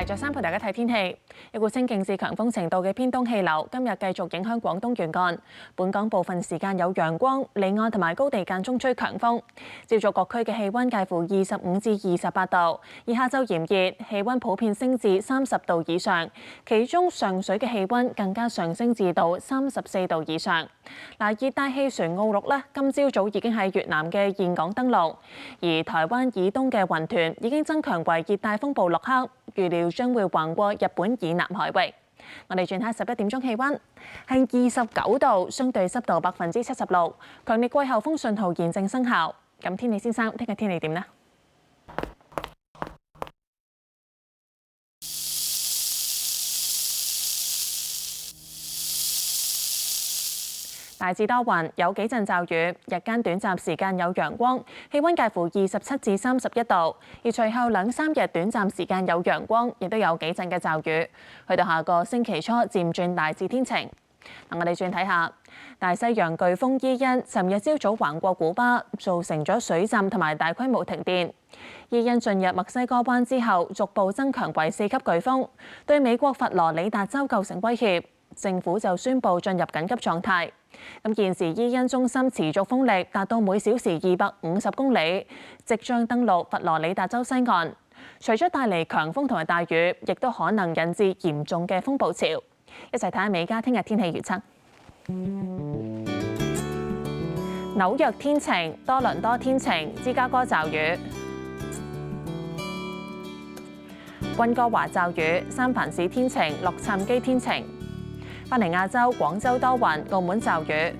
黎着衫陪大家睇天氣。一股清勁至強風程度嘅偏東氣流今日繼續影響廣東沿岸，本港部分時間有陽光，離岸同埋高地間中吹強風。朝早各區嘅氣温介乎25至28度，而下晝炎熱，氣温普遍升至30度以上，其中上水嘅氣温更加上升至到34度以上。熱帶氣旋奧鹿呢，今朝早已經喺越南嘅峴港登陸，而台灣以東嘅雲團已經增強為熱帶風暴洛克，預料將會橫過日本以南海域。我哋轉睇11點鐘氣温係29度，相對濕度76%，強烈季候風信號現正生效。咁天氣先生，聽日天氣點呢？大致多雲，有幾陣驟雨，日間短暫時間有陽光，氣温介乎27至31度。而隨後2、3日短暫時間有陽光，亦都有幾陣嘅驟雨。去到下個星期初漸轉大致天晴。我哋轉睇下大西洋颶風伊恩，尋日朝早橫過古巴，造成咗水浸同埋大規模停電。伊恩進入墨西哥灣之後，逐步增強為4級颶風，對美國佛羅里達州構成威脅。政府就宣布進入緊急狀態。咁現時伊恩中心持續風力達到每小時250公里，即將登陸佛羅里達州西岸。除咗帶嚟強風同埋大雨，亦都可能引致嚴重嘅風暴潮。一齊睇下美加聽日天氣預測。紐約天晴，多倫多天晴，芝加哥驟雨。溫哥華驟雨，三藩市天晴，洛杉磯天晴。返嚟亞洲，廣州多雲，澳門驟雨。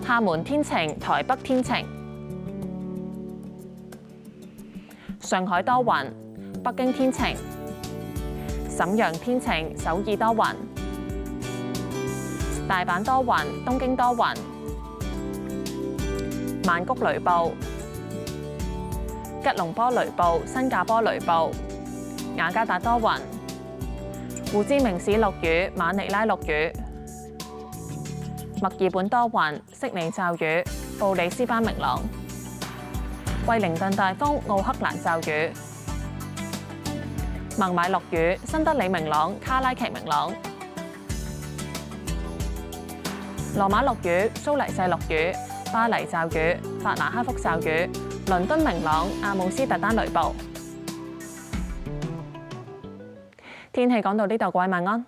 廈門天晴，台北天晴。上海多雲，北京天晴。瀋陽天晴，首爾多雲。大阪多雲，東京多雲。曼谷雷暴。吉隆坡雷暴，新加坡雷暴。雅加達多雲。胡志明市落雨，馬尼拉落雨。墨爾本多雲，悉尼驟雨，布里斯班明朗。惠靈頓大風，奧克蘭驟雨。孟買落雨，新德里明朗，卡拉奇明朗。羅馬落雨，蘇黎世落雨，巴黎驟雨，法蘭克福驟雨，倫敦明朗，阿姆斯特丹雷暴。天氣講到呢度，各位晚安。